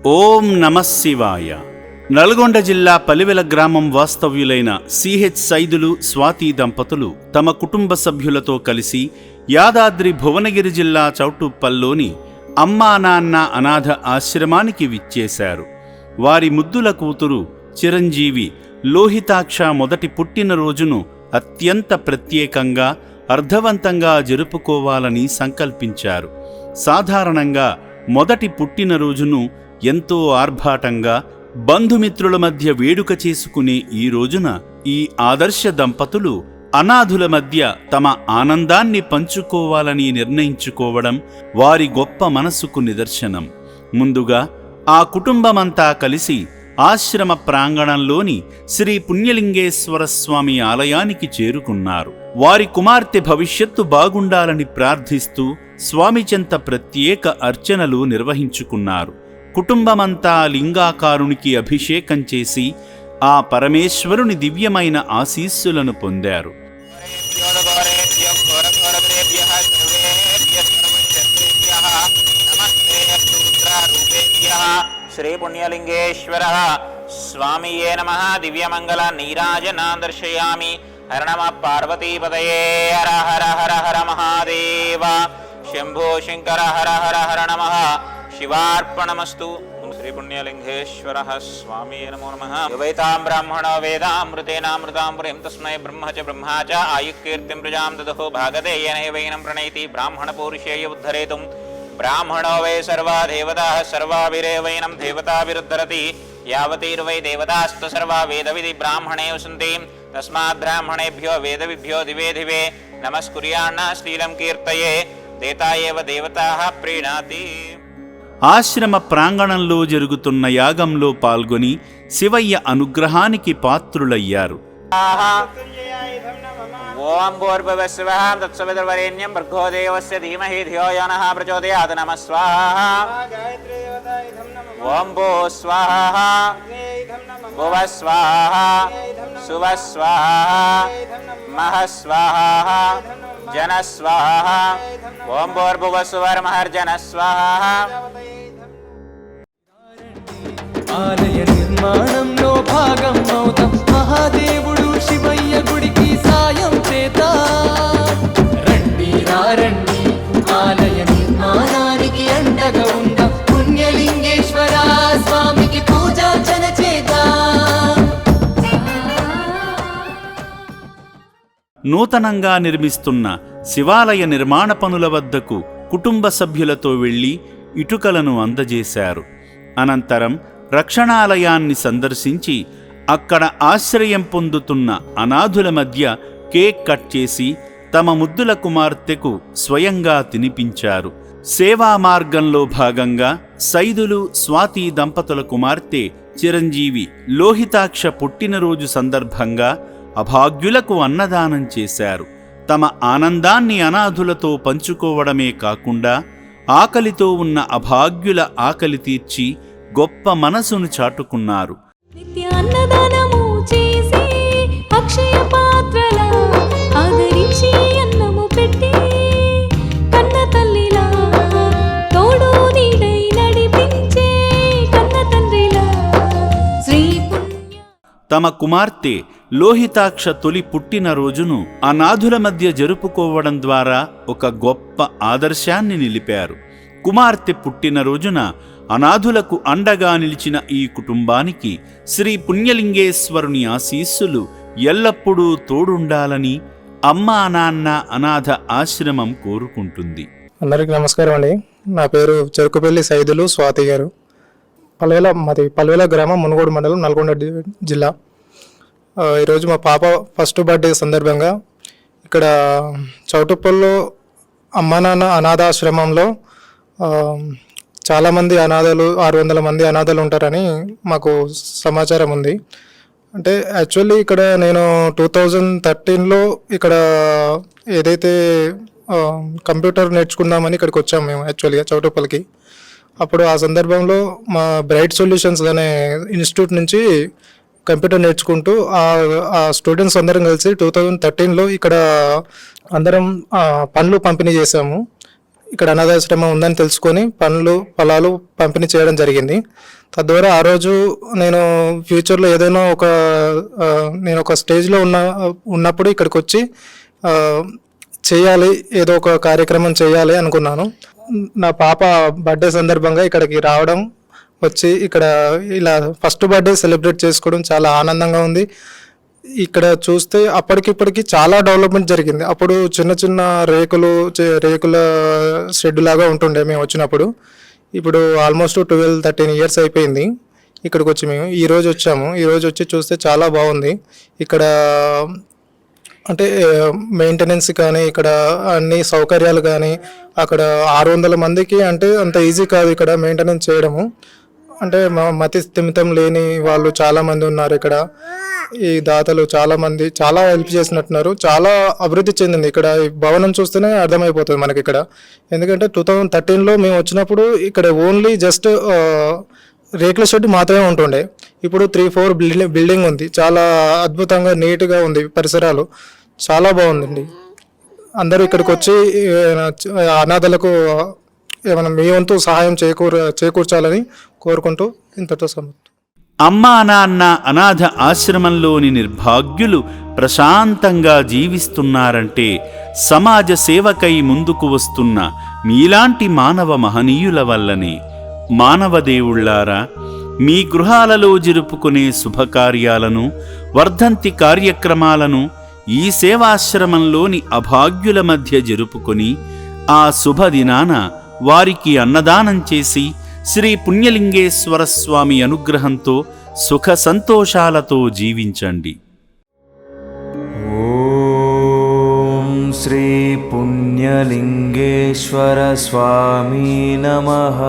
ఓం నమః శివాయ. నల్గొండ జిల్లా పలివెల గ్రామం వాస్తవ్యులైన సిహెచ్ సైదులు స్వాతి దంపతులు తమ కుటుంబ సభ్యులతో కలిసి యాదాద్రి భువనగిరి జిల్లా చౌటుప్పల్లోని అమ్మా నాన్న అనాథ ఆశ్రమానికి విచ్చేశారు. వారి ముద్దుల కూతురు చిరంజీవి లోహితాక్ష మొదటి పుట్టినరోజును అత్యంత ప్రత్యేకంగా అర్థవంతంగా జరుపుకోవాలని సంకల్పించారు. సాధారణంగా మొదటి పుట్టినరోజును ఎంతో ఆర్భాటంగా బంధుమిత్రుల మధ్య వేడుక చేసుకునే ఈ రోజున ఈ ఆదర్శ దంపతులు అనాథుల మధ్య తమ ఆనందాన్ని పంచుకోవాలని నిర్ణయించుకోవడం వారి గొప్ప మనసుకు నిదర్శనం. ముందుగా ఆ కుటుంబమంతా కలిసి ఆశ్రమ ప్రాంగణంలోని శ్రీ పుణ్యలింగేశ్వర స్వామి ఆలయానికి చేరుకున్నారు. వారి కుమార్తె భవిష్యత్తు బాగుండాలని ప్రార్థిస్తూ స్వామి చెంత ప్రత్యేక అర్చనలు నిర్వహించుకున్నారు. కుటుంబమంతా లింగాకారునికి అభిషేకం చేసి ఆ పరమేశ్వరుని దివ్యమైన ఆశీస్సులను పొందారు. శ్రీ పుణ్యలింగేశ్వర స్వామియే నమః. దివ్యమంగళ నీరాజనాన్ దర్శయామి. హర నమ పార్వతీపదయే. హర హర హర హర మహాదేవ. శంభో శంకర హర హర హర నమః. శివార్పణమస్తు. శ్రీ పుణ్యలింగేశ్వర స్వామియే నమో నమః. యువైతాం బ్రాహ్మణో వేదామృతేనామృతాం పురీం తస్మై బ్రహ్మ చ బ్రహ్మా చ ఆయుఃకీర్తిం ప్రజాం దదః భాగదేయనైవైనం ప్రణైతి బ్రాహ్మణ పౌరుషేయ ఉద్ధరేతుం. బ్రాహ్మణో వై సర్వా దేవతాః సర్వాభిరేవైనం దేవతాభిరుద్ధరతి. యావతీర్వై దేవతాస్తు సర్వా వేదవిధి బ్రాహ్మణే వసంతి. తస్మాత్ బ్రాహ్మణేభ్యో వేదవిభ్యో దివే దివే నమస్కుర్యాన్న శ్రీలం కీర్తయే. దేతాయేవ దేవతాః ప్రీణాతి. ఆశ్రమ ప్రాంగణంలో జరుగుతున్న యాగంలో పాల్గొని శివయ్య అనుగ్రహానికి పాత్రులయ్యారు. ఓం భూర్భువస్సువః తత్సవితుర్వరేణ్యం భర్గో దేవస్య ధీమహి ధియో యో నః ప్రచోదయాత్. నమః స్వాహా. ఓం భూః స్వాహా. భువః స్వాహా. సువః స్వాహా. మహః స్వాహా. జనః స్వాహా. ఓం భూర్భువస్సువర్మహర్జనః స్వాహా. ఆలయ నిర్మాణంలో భాగం అవుతాం. మహాదేవుడు శివయ్య గుడికి సాయం చేద్దాం. రండి రండి ఆలయ నిర్మాణానికి అండగా ఉందాం. పుణ్యలింగేశ్వర స్వామికి పూజార్చన చేద్దాం. నూతనంగా నిర్మిస్తున్న శివాలయ నిర్మాణ పనుల వద్దకు కుటుంబ సభ్యులతో వెళ్లి ఇటుకలను అందజేశారు. అనంతరం రక్షణాలయాన్ని సందర్శించి అక్కడ ఆశ్రయం పొందుతున్న అనాథుల మధ్య కేక్ కట్ చేసి తమ ముద్దుల కుమార్తెకు స్వయంగా తినిపించారు. సేవా మార్గంలో భాగంగా సైదులు స్వాతి దంపతుల కుమార్తె చిరంజీవి లోహితాక్ష పుట్టినరోజు సందర్భంగా అభాగ్యులకు అన్నదానం చేశారు. తమ ఆనందాన్ని అనాథులతో పంచుకోవడమే కాకుండా ఆకలితో ఉన్న అభాగ్యుల ఆకలి తీర్చి గొప్ప మనసును చాటుకున్నారు. నిత్య అన్నదానము చేసి అక్షయ పాత్రల ఆదరించి అన్నము పెట్టి కన్న తల్లిలా తోడు నీడై నడిపించే కన్న తండ్రిలా శ్రీ పుణ్య. తమ కుమార్తె లోహితాక్ష తొలి పుట్టినరోజును అనాథుల మధ్య జరుపుకోవడం ద్వారా ఒక గొప్ప ఆదర్శాన్ని నిలిపారు. కుమార్తె పుట్టినరోజున అనాథులకు అండగా నిలిచిన ఈ కుటుంబానికి శ్రీ పుణ్యలింగేశ్వరుని ఆశీస్సులు ఎల్లప్పుడూ తోడుండాలని అమ్మా నాన్న అనాథ ఆశ్రమం కోరుకుంటుంది. అందరికీ నమస్కారం అండి. నా పేరు చెరుకుపల్లి సైదులు స్వాతి గారు. పల్వేల గ్రామం మునుగోడు మండలం నల్గొండ జిల్లా. ఈరోజు మా పాప ఫస్ట్ బర్త్డే సందర్భంగా ఇక్కడ చౌటుప్పల్లో అమ్మా నాన్న అనాథాశ్రమంలో చాలామంది అనాథలు 600 మంది అనాథలు ఉంటారని మాకు సమాచారం ఉంది. అంటే యాక్చువల్లీ ఇక్కడ నేను 2013లో ఇక్కడ ఏదైతే కంప్యూటర్ నేర్చుకుందామని ఇక్కడికి వచ్చాము మేము యాక్చువల్గా చౌటుప్పల్కి. అప్పుడు ఆ సందర్భంలో మా బ్రైట్ సొల్యూషన్స్ అనే ఇన్స్టిట్యూట్ నుంచి కంప్యూటర్ నేర్చుకుంటూ ఆ స్టూడెంట్స్ అందరం కలిసి 2013లో ఇక్కడ అందరం పనులు పంపిణీ చేసాము. ఇక్కడ అనాథాశ్రమం ఉందని తెలుసుకొని పండ్లు పొలాలు పంపిణీ చేయడం జరిగింది. తద్వారా ఆ రోజు నేను ఫ్యూచర్లో ఏదైనా నేను ఒక స్టేజ్లో ఉన్నప్పుడు ఇక్కడికి వచ్చి చేయాలి, ఏదో ఒక కార్యక్రమం చేయాలి అనుకున్నాను. నా పాప బర్త్డే సందర్భంగా ఇక్కడికి రావడం, వచ్చి ఇక్కడ ఇలా ఫస్ట్ బర్త్డే సెలబ్రేట్ చేసుకోవడం చాలా ఆనందంగా ఉంది. ఇక్కడ చూస్తే అప్పటికిప్పటికి చాలా డెవలప్మెంట్ జరిగింది. అప్పుడు చిన్న చిన్న రేకుల షెడ్ లాగా ఉంటుండే మేము వచ్చినప్పుడు. ఇప్పుడు ఆల్మోస్ట్ 12-13 ఇయర్స్ అయిపోయింది ఇక్కడికి వచ్చి. మేము ఈరోజు వచ్చాము. ఈరోజు వచ్చి చూస్తే చాలా బాగుంది. ఇక్కడ అంటే మెయింటెనెన్స్ కానీ, ఇక్కడ అన్ని సౌకర్యాలు కానీ, అక్కడ 600 మందికి అంటే అంత ఈజీ కాదు ఇక్కడ మెయింటెనెన్స్ చేయడము. అంటే మతి స్థిమితం లేని వాళ్ళు చాలామంది ఉన్నారు ఇక్కడ. ఈ దాతలు చాలామంది చాలా హెల్ప్ చేసినట్టున్నారు. చాలా అభివృద్ధి చెందింది ఇక్కడ. ఈ భవనం చూస్తేనే అర్థమైపోతుంది మనకి ఇక్కడ. ఎందుకంటే 2013లో మేము వచ్చినప్పుడు ఇక్కడ ఓన్లీ జస్ట్ రేకుల షెడ్ మాత్రమే ఉంటుండే. ఇప్పుడు 3-4 బిల్డింగ్ ఉంది. చాలా అద్భుతంగా నీట్గా ఉంది. పరిసరాలు చాలా బాగుందండి. అందరూ ఇక్కడికి వచ్చి అనాథలకు ఏమైనా మీ వంతు సహాయం చేకూర్చాలని కోరుకుంటూ ఇంతతో సమాప్తం. అమ్మా నాన్న అనాథ ఆశ్రమంలోని నిర్భాగ్యులు ప్రశాంతంగా జీవిస్తున్నారంటే సమాజ సేవకై ముందుకు వస్తున్న మీలాంటి మానవ మహనీయుల వల్లనే. మానవదేవుళ్లారా, మీ గృహాలలో జరుపుకునే శుభకార్యాలను, వర్ధంతి కార్యక్రమాలను ఈ సేవాశ్రమంలోని అభాగ్యుల మధ్య జరుపుకొని ఆ శుభదినాన వారికి అన్నదానం చేసి శ్రీ పుణ్యలింగేశ్వర స్వామి అనుగ్రహంతో సుఖ సంతోషాలతో జీవించండి. ఓం శ్రీ పుణ్యలింగేశ్వర స్వామి నమః.